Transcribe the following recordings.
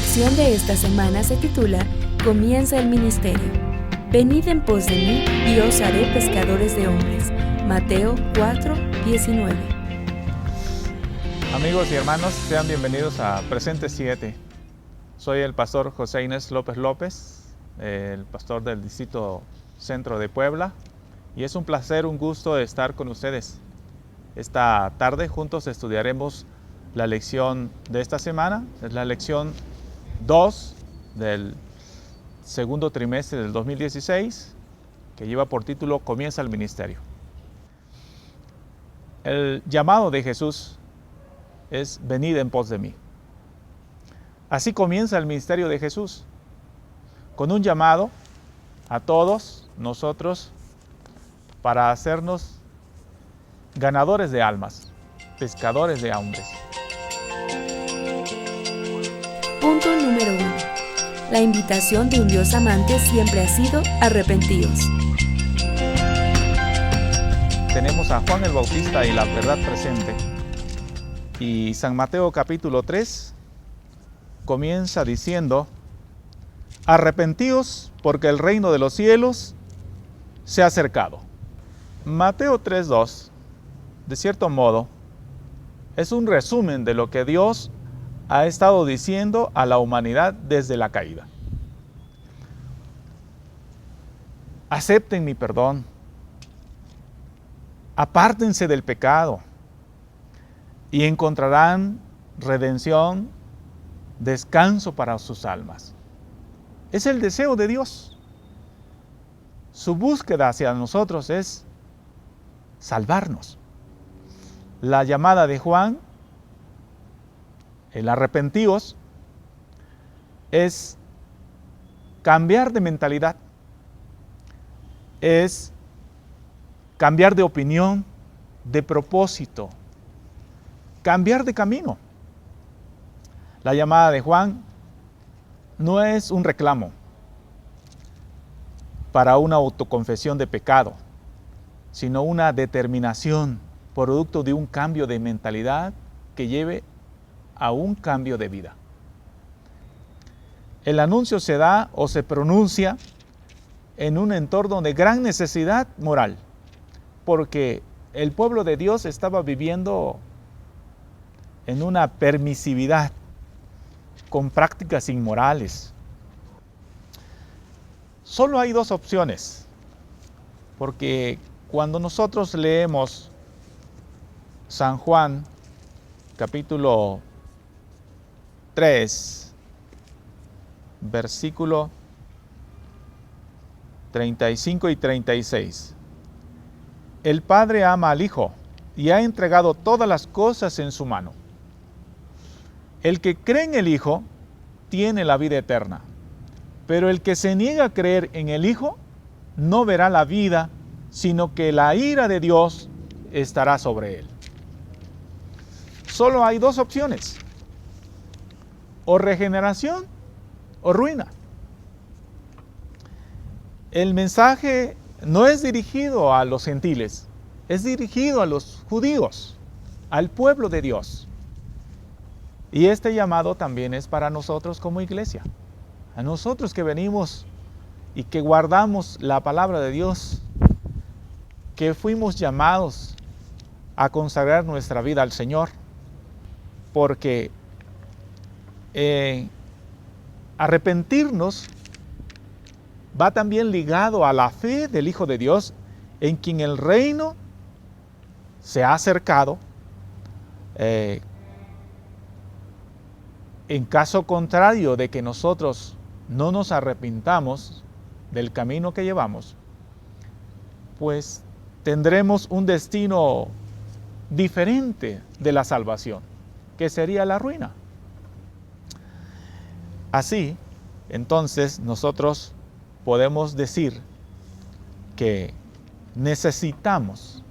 lección de esta semana se titula Comienza el ministerio. Venid en pos de mí y os haré pescadores de hombres. Mateo 4:19. Amigos y hermanos, sean bienvenidos a Presente 7. Soy el pastor José Inés López López, el pastor del Distrito Centro de Puebla, y es un placer, un gusto estar con ustedes. Esta tarde juntos estudiaremos la lección de esta semana, es la lección 2 del segundo trimestre del 2016, que lleva por título Comienza el ministerio. El llamado de Jesús es venid en pos de mí. Así comienza el ministerio de Jesús, con un llamado a todos nosotros para hacernos ganadores de almas, pescadores de hombres. Punto número 1. La invitación de un Dios amante siempre ha sido arrepentidos. Tenemos a Juan el Bautista y la verdad presente. Y San Mateo capítulo 3 comienza diciendo: arrepentíos porque el reino de los cielos se ha acercado. Mateo 3:2, de cierto modo, es un resumen de lo que Dios ha estado diciendo a la humanidad desde la caída. Acepten mi perdón. Apártense del pecado y encontrarán redención, descanso para sus almas. Es el deseo de Dios. Su búsqueda hacia nosotros es salvarnos. La llamada de Juan, el arrepentíos, es cambiar de mentalidad, es cambiar de opinión, de propósito, cambiar de camino. La llamada de Juan no es un reclamo para una autoconfesión de pecado, sino una determinación producto de un cambio de mentalidad que lleve a un cambio de vida. El anuncio se da o se pronuncia en un entorno de gran necesidad moral, porque el pueblo de Dios estaba viviendo en una permisividad, con prácticas inmorales. Solo hay dos opciones, porque cuando nosotros leemos San Juan, capítulo 3, versículo 35 y 36. El Padre ama al Hijo y ha entregado todas las cosas en su mano. El que cree en el Hijo tiene la vida eterna, pero el que se niega a creer en el Hijo no verá la vida, sino que la ira de Dios estará sobre él. Solo hay dos opciones: o regeneración o ruina. El mensaje no es dirigido a los gentiles, es dirigido a los judíos, al pueblo de Dios. Y este llamado también es para nosotros como iglesia, a nosotros que venimos y que guardamos la palabra de Dios, que fuimos llamados a consagrar nuestra vida al Señor, porque arrepentirnos va también ligado a la fe del Hijo de Dios, en quien el reino se ha acercado. En caso contrario de que nosotros no nos arrepintamos del camino que llevamos, pues tendremos un destino diferente de la salvación, que sería la ruina. Así, entonces, nosotros podemos decir que necesitamos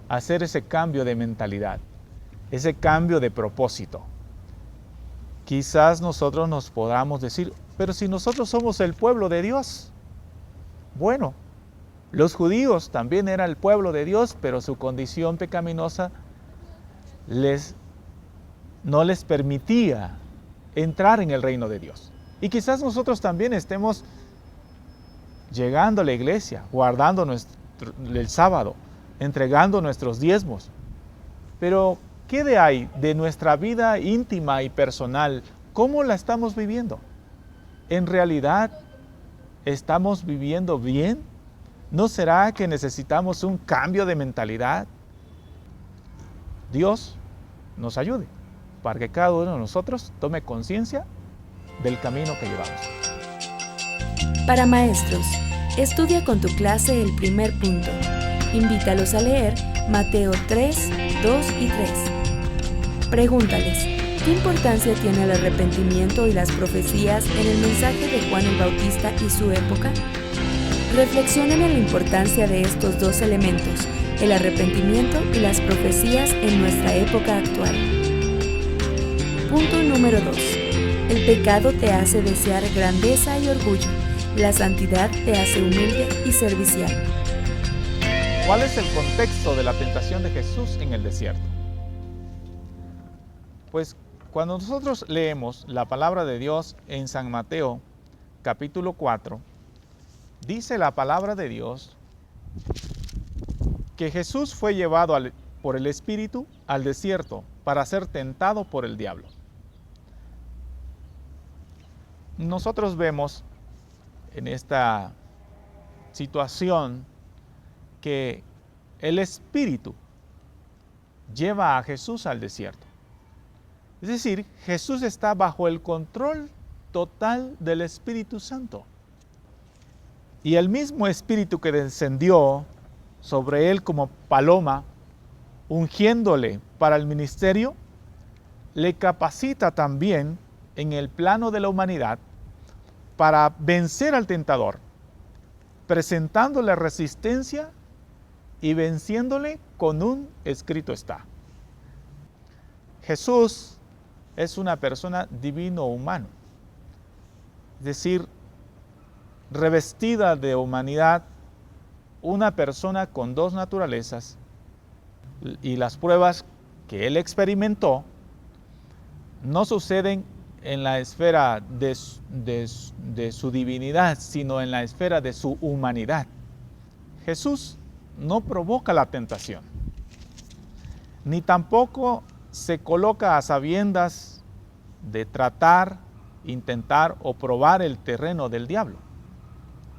hacer ese cambio de mentalidad, ese cambio de propósito. Quizás nosotros nos podamos decir, pero si nosotros somos el pueblo de Dios. Bueno, los judíos también eran el pueblo de Dios, pero su condición pecaminosa no les permitía entrar en el reino de Dios. Y quizás nosotros también estemos llegando a la iglesia, guardando el sábado, entregando nuestros diezmos. Pero, ¿qué de ahí de nuestra vida íntima y personal? ¿Cómo la estamos viviendo? ¿En realidad estamos viviendo bien? ¿No será que necesitamos un cambio de mentalidad? Dios nos ayude para que cada uno de nosotros tome conciencia del camino que llevamos. Para maestros, estudia con tu clase el primer punto. Invítalos a leer Mateo 3, 2 y 3. Pregúntales, ¿qué importancia tiene el arrepentimiento y las profecías en el mensaje de Juan el Bautista y su época? Reflexionen en la importancia de estos dos elementos, el arrepentimiento y las profecías en nuestra época actual. Punto número 2. El pecado te hace desear grandeza y orgullo. La santidad te hace humilde y servicial. ¿Cuál es el contexto de la tentación de Jesús en el desierto? Pues cuando nosotros leemos la palabra de Dios en San Mateo, capítulo 4, dice la palabra de Dios que Jesús fue llevado por el Espíritu al desierto para ser tentado por el diablo. Nosotros vemos en esta situación que el Espíritu lleva a Jesús al desierto. Es decir, Jesús está bajo el control total del Espíritu Santo. Y el mismo Espíritu que descendió sobre él como paloma, ungiéndole para el ministerio, le capacita también en el plano de la humanidad para vencer al tentador, presentándole resistencia y venciéndole con un escrito está. Jesús es una persona divino-humano, es decir, revestida de humanidad, una persona con dos naturalezas, y las pruebas que él experimentó no suceden en la esfera de su divinidad, sino en la esfera de su humanidad. Jesús no provoca la tentación, ni tampoco se coloca a sabiendas de tratar, intentar o probar el terreno del diablo.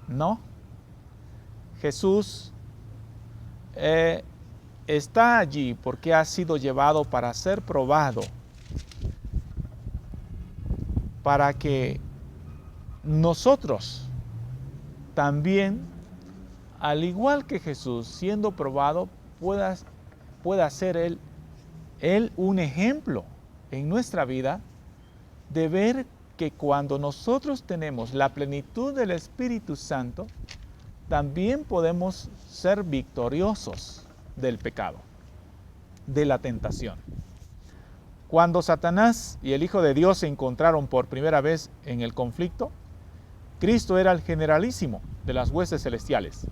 No. Jesús está allí porque ha sido llevado para ser probado, para que nosotros también, al igual que Jesús, siendo probado, pueda ser Él un ejemplo en nuestra vida de ver que cuando nosotros tenemos la plenitud del Espíritu Santo, también podemos ser victoriosos del pecado, de la tentación. Cuando Satanás y el Hijo de Dios se encontraron por primera vez en el conflicto, Cristo era el generalísimo de las huestes celestiales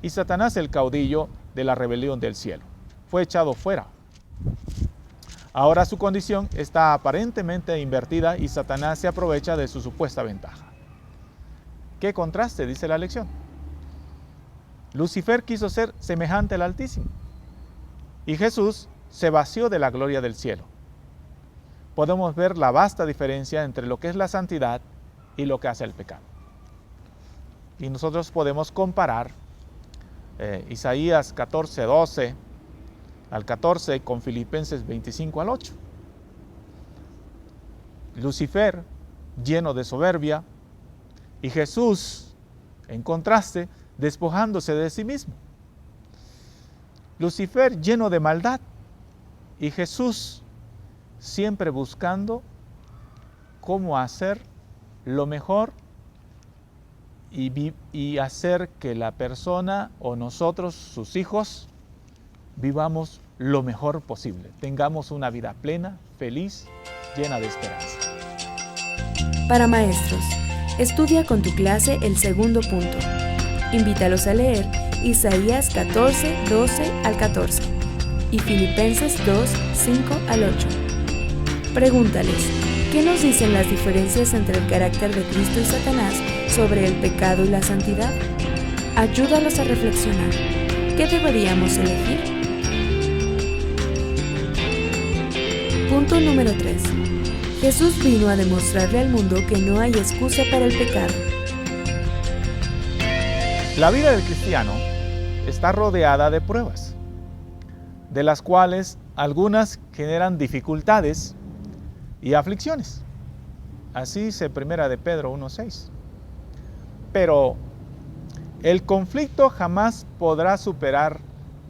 y Satanás el caudillo de la rebelión del cielo. Fue echado fuera. Ahora su condición está aparentemente invertida y Satanás se aprovecha de su supuesta ventaja. ¿Qué contraste dice la lección? Lucifer quiso ser semejante al Altísimo y Jesús se vació de la gloria del cielo. Podemos ver la vasta diferencia entre lo que es la santidad y lo que hace el pecado. Y nosotros podemos comparar Isaías 14, 12 al 14 con Filipenses 25 al 8. Lucifer lleno de soberbia y Jesús, en contraste, despojándose de sí mismo. Lucifer lleno de maldad y Jesús siempre buscando cómo hacer lo mejor y hacer que la persona o nosotros, sus hijos, vivamos lo mejor posible. Tengamos una vida plena, feliz, llena de esperanza. Para maestros, estudia con tu clase el segundo punto. Invítalos a leer Isaías 14, 12 al 14 y Filipenses 2, 5 al 8. Pregúntales, ¿Qué nos dicen las diferencias entre el carácter de Cristo y Satanás sobre el pecado y la santidad? Ayúdalos a reflexionar. ¿Qué deberíamos elegir? Punto número 3. Jesús vino a demostrarle al mundo que no hay excusa para el pecado. La vida del cristiano está rodeada de pruebas, de las cuales algunas generan dificultades y aflicciones. Así dice 1 de Pedro 1:6. Pero el conflicto jamás podrá superar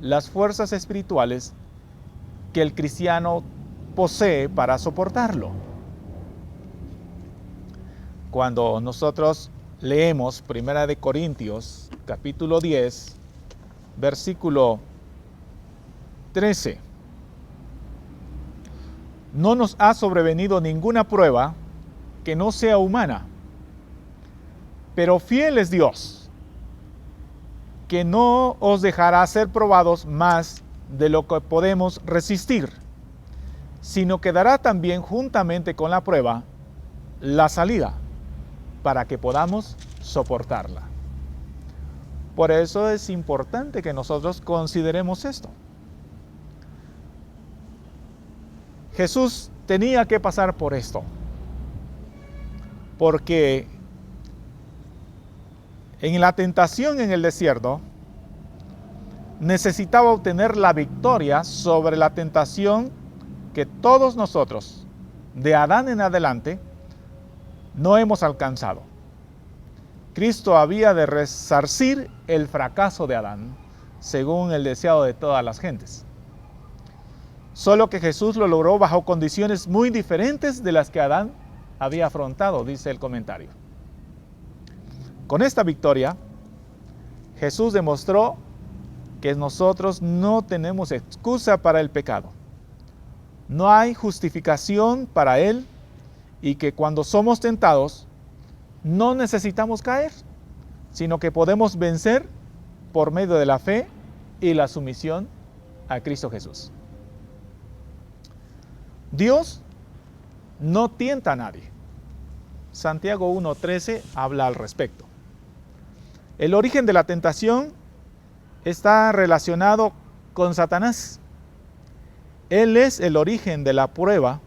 las fuerzas espirituales que el cristiano posee para soportarlo. Cuando nosotros leemos 1 de Corintios, capítulo 10, versículo 13. No nos ha sobrevenido ninguna prueba que no sea humana, pero fiel es Dios, que no os dejará ser probados más de lo que podemos resistir, sino que dará también juntamente con la prueba la salida, para que podamos soportarla. Por eso es importante que nosotros consideremos esto. Jesús tenía que pasar por esto, porque en la tentación en el desierto necesitaba obtener la victoria sobre la tentación que todos nosotros, de Adán en adelante, no hemos alcanzado. Cristo había de resarcir el fracaso de Adán, según el deseado de todas las gentes. Solo que Jesús lo logró bajo condiciones muy diferentes de las que Adán había afrontado, dice el comentario. Con esta victoria, Jesús demostró que nosotros no tenemos excusa para el pecado. No hay justificación para él y que cuando somos tentados, no necesitamos caer, sino que podemos vencer por medio de la fe y la sumisión a Cristo Jesús. Dios no tienta a nadie. Santiago 1:13 habla al respecto. El origen de la tentación está relacionado con Satanás. Él es el origen de la prueba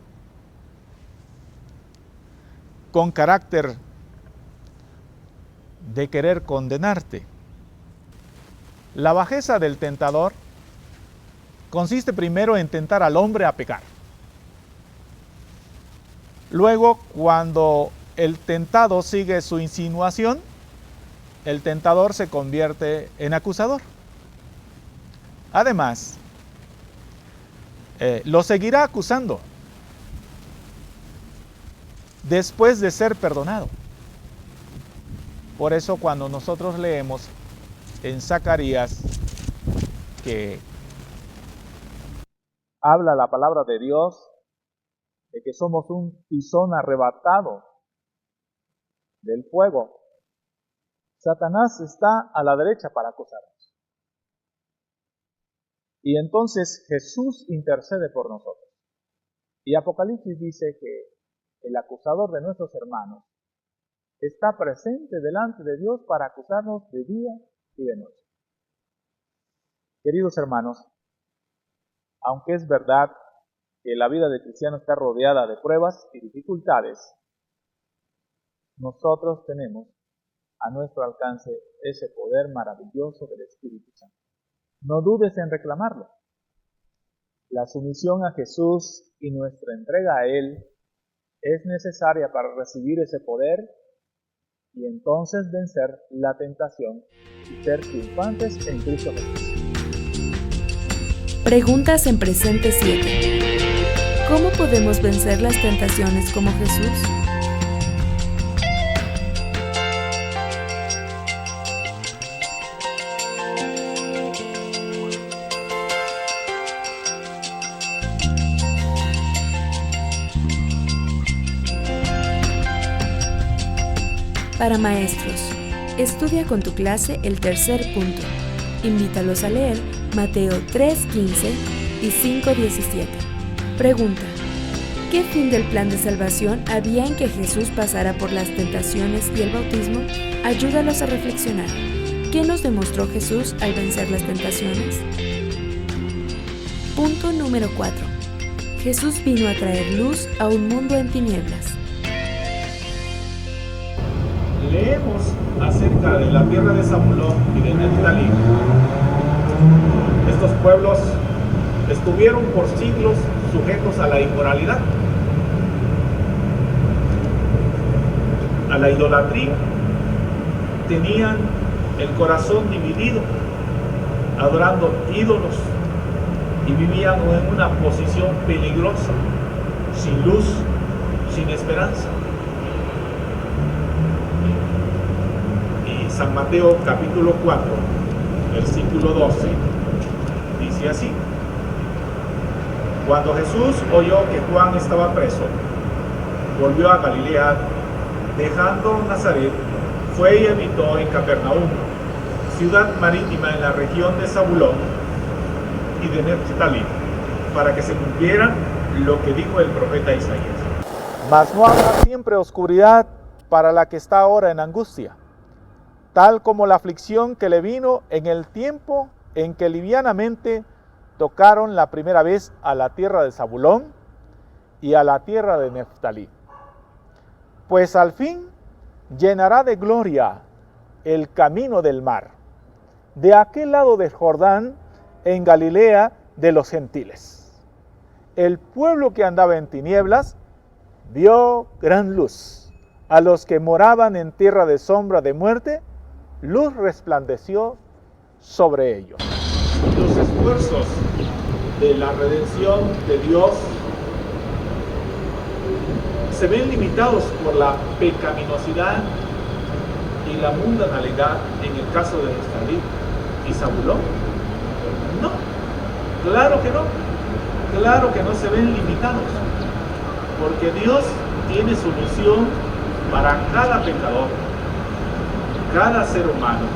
con carácter de querer condenarte. La bajeza del tentador consiste primero en tentar al hombre a pecar. Luego, cuando el tentado sigue su insinuación, el tentador se convierte en acusador. Además, lo seguirá acusando después de ser perdonado. Por eso cuando nosotros leemos en Zacarías que habla la palabra de Dios de que somos un tizón arrebatado del fuego, Satanás está a la derecha para acusarnos. Y entonces Jesús intercede por nosotros. Y Apocalipsis dice que el acusador de nuestros hermanos está presente delante de Dios para acusarnos de día y de noche. Queridos hermanos, aunque es verdad que la vida del cristiano está rodeada de pruebas y dificultades, nosotros tenemos a nuestro alcance ese poder maravilloso del Espíritu Santo. No dudes en reclamarlo. La sumisión a Jesús y nuestra entrega a Él es necesaria para recibir ese poder y entonces vencer la tentación y ser triunfantes en Cristo Jesús. Preguntas en presente 7. ¿Cómo podemos vencer las tentaciones como Jesús? Para maestros, estudia con tu clase el tercer punto. Invítalos a leer Mateo 3:15 y 5:17. Pregunta: ¿Qué fin del plan de salvación había en que Jesús pasara por las tentaciones y el bautismo? Ayúdalos a reflexionar. ¿Qué nos demostró Jesús al vencer las tentaciones? Punto número 4. Jesús vino a traer luz a un mundo en tinieblas. Leemos acerca de la tierra de Zabulón y de Neftalí. Estos pueblos estuvieron por siglos sujetos a la inmoralidad, a la idolatría. Tenían el corazón dividido, adorando ídolos, y vivían en una posición peligrosa, sin luz, sin esperanza. Y San Mateo capítulo 4, versículo 12, dice así: Cuando Jesús oyó que Juan estaba preso, volvió a Galilea, dejando Nazaret, fue y habitó en Capernaum, ciudad marítima en la región de Zabulón y de Neftalí, para que se cumpliera lo que dijo el profeta Isaías. Mas no habrá siempre oscuridad para la que está ahora en angustia, tal como la aflicción que le vino en el tiempo en que livianamente tocaron la primera vez a la tierra de Zabulón y a la tierra de Neftalí. Pues al fin llenará de gloria el camino del mar, de aquel lado del Jordán, en Galilea de los gentiles. El pueblo que andaba en tinieblas vio gran luz. A los que moraban en tierra de sombra de muerte, luz resplandeció sobre ellos. Los esfuerzos de la redención de Dios se ven limitados por la pecaminosidad y la mundanalidad en el caso de Neftalí y Zabulón. No, claro que no se ven limitados, porque Dios tiene su misión para cada pecador, cada ser humano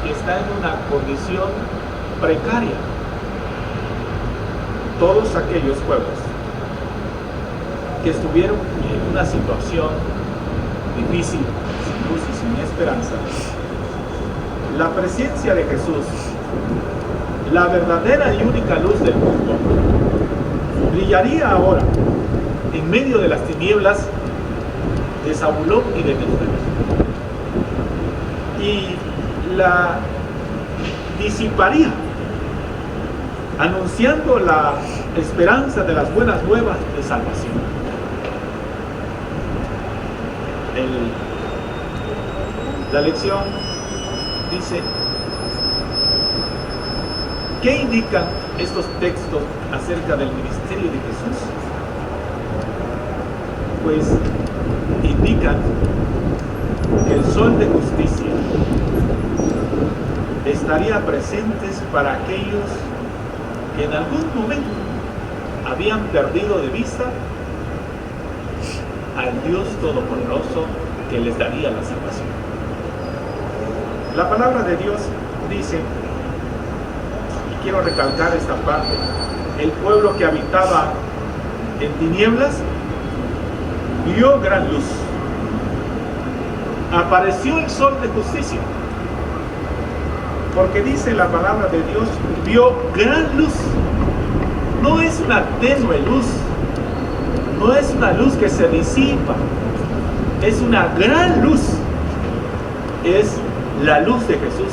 que está en una condición precaria. Todos aquellos pueblos que estuvieron en una situación difícil, sin luz y sin esperanza, la presencia de Jesús, la verdadera y única luz del mundo, brillaría ahora en medio de las tinieblas de Zabulón y de Neftalí, y la disiparía, anunciando la esperanza de las buenas nuevas de salvación. La lección dice: ¿qué indican estos textos acerca del ministerio de Jesús? Pues indican que el sol de justicia estaría presente para aquellos que en algún momento habían perdido de vista al Dios Todopoderoso que les daría la salvación. La palabra de Dios dice, y quiero recalcar esta parte: el pueblo que habitaba en tinieblas vio gran luz. Apareció el sol de justicia, porque dice la palabra de Dios, vio gran luz. No es una tenue luz, no es una luz que se disipa, es una gran luz. Es la luz de Jesús,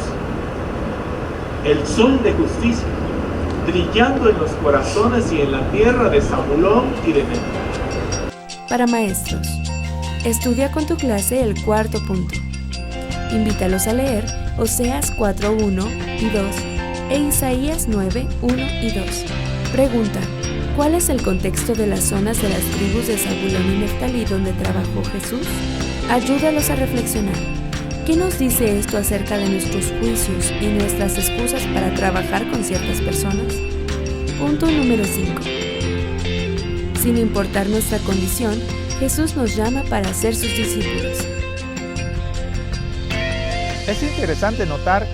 el sol de justicia, brillando en los corazones y en la tierra de Zabulón y de Neftalí. Para maestros, estudia con tu clase el cuarto punto. Invítalos a leer Oseas 4:1 y 2 e Isaías 9:1 y 2. Pregunta: ¿cuál es el contexto de las zonas de las tribus de Zabulón y Neftalí donde trabajó Jesús? Ayúdalos a reflexionar. ¿Qué nos dice esto acerca de nuestros juicios y nuestras excusas para trabajar con ciertas personas? Punto número 5. Sin importar nuestra condición, Jesús nos llama para ser sus discípulos. Es interesante notar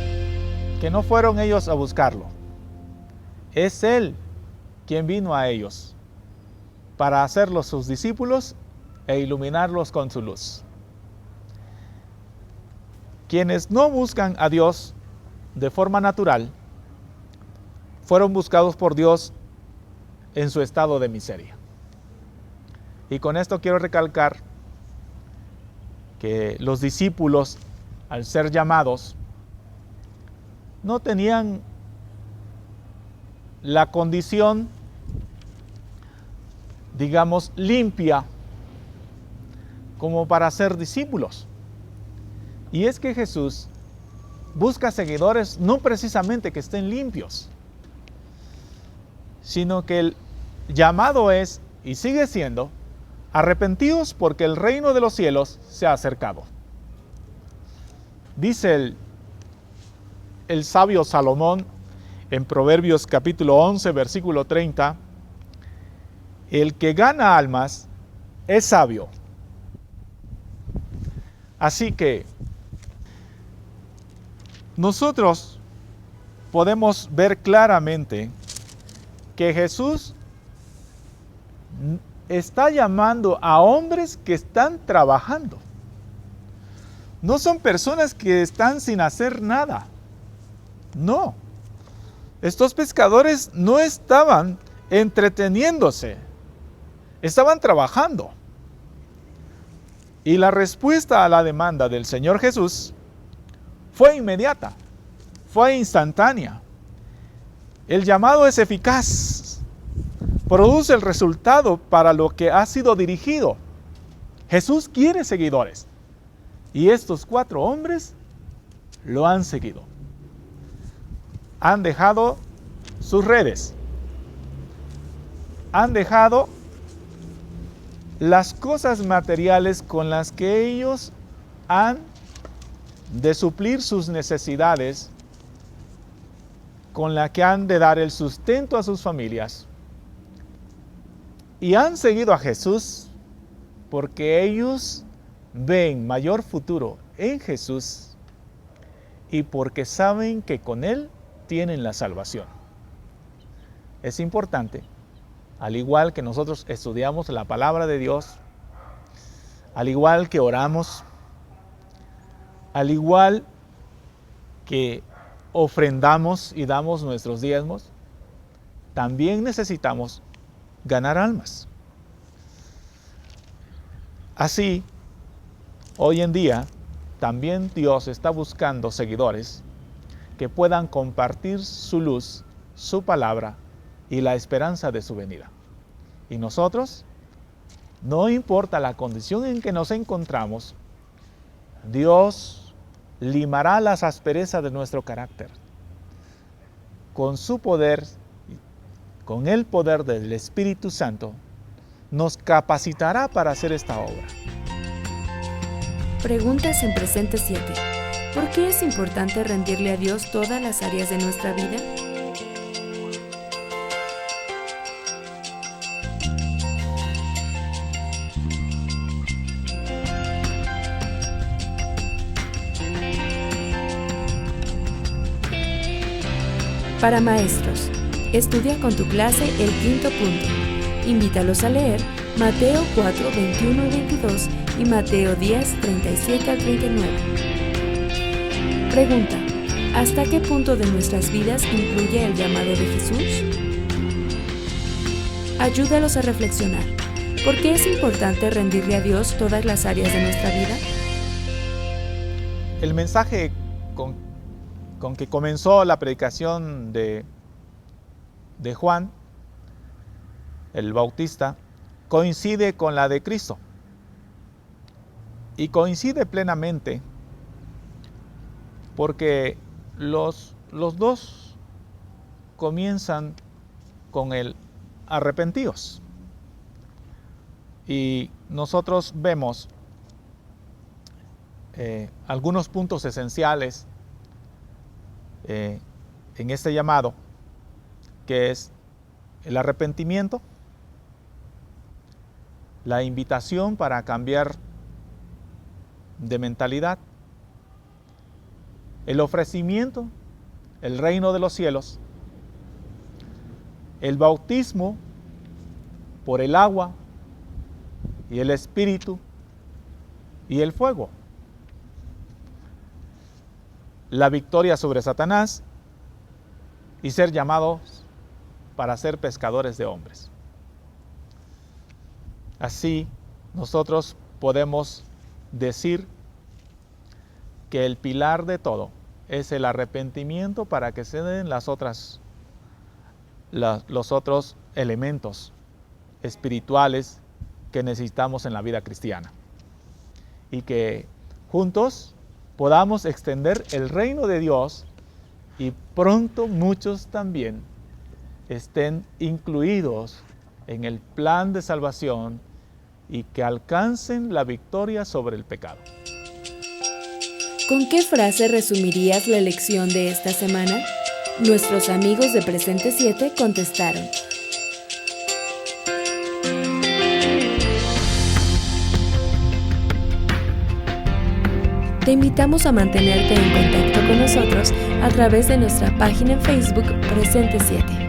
que no fueron ellos a buscarlo. Es Él quien vino a ellos. para hacerlos sus discípulos e iluminarlos con su luz. Quienes no buscan a Dios de forma natural, fueron buscados por Dios en su estado de miseria. Y con esto quiero recalcar que los discípulos, al ser llamados, no tenían la condición, digamos, limpia como para ser discípulos. Y es que Jesús busca seguidores no precisamente que estén limpios, sino que el llamado es, y sigue siendo, arrepentidos porque el reino de los cielos se ha acercado. Dice el sabio Salomón en Proverbios capítulo 11, versículo 30, el que gana almas es sabio. Así que nosotros podemos ver claramente que Jesús está llamando a hombres que están trabajando. No son personas que están sin hacer nada. No. Estos pescadores no estaban entreteniéndose, estaban trabajando. Y la respuesta a la demanda del Señor Jesús fue inmediata, fue instantánea. El llamado es eficaz, produce el resultado para lo que ha sido dirigido. Jesús quiere seguidores y estos 4 hombres lo han seguido. Han dejado sus redes, han dejado las cosas materiales con las que ellos han de suplir sus necesidades, con la que han de dar el sustento a sus familias. Y han seguido a Jesús porque ellos ven mayor futuro en Jesús y porque saben que con Él tienen la salvación. Es importante, al igual que nosotros estudiamos la palabra de Dios, al igual que oramos, al igual que ofrendamos y damos nuestros diezmos, también necesitamos ganar almas. Así, hoy en día, también Dios está buscando seguidores que puedan compartir su luz, su palabra y la esperanza de su venida. Y nosotros, no importa la condición en que nos encontramos, Dios limará las asperezas de nuestro carácter. Con su poder, con el poder del Espíritu Santo, nos capacitará para hacer esta obra. Preguntas en presente 7. ¿Por qué es importante rendirle a Dios todas las áreas de nuestra vida? Para maestros, estudia con tu clase el 5.º punto. Invítalos a leer Mateo 4, 21 y 22 y Mateo 10, 37 al 39. Pregunta: ¿hasta qué punto de nuestras vidas influye el llamado de Jesús? Ayúdalos a reflexionar. ¿Por qué es importante rendirle a Dios todas las áreas de nuestra vida? El mensaje con que comenzó la predicación de Juan el Bautista coincide con la de Cristo y coincide plenamente porque los dos comienzan con el arrepentidos, y nosotros vemos algunos puntos esenciales en este llamado, que es el arrepentimiento, la invitación para cambiar de mentalidad, el ofrecimiento, el reino de los cielos, el bautismo por el agua y el espíritu y el fuego. La victoria sobre Satanás y ser llamados para ser pescadores de hombres. Así nosotros podemos decir que el pilar de todo es el arrepentimiento para que se den los otros elementos espirituales que necesitamos en la vida cristiana. Y que juntos podamos extender el reino de Dios y pronto muchos también estén incluidos en el plan de salvación y que alcancen la victoria sobre el pecado. ¿Con qué frase resumirías la lección de esta semana? Nuestros amigos de Presente 7 contestaron: Te invitamos a mantenerte en contacto con nosotros a través de nuestra página en Facebook Presente 7.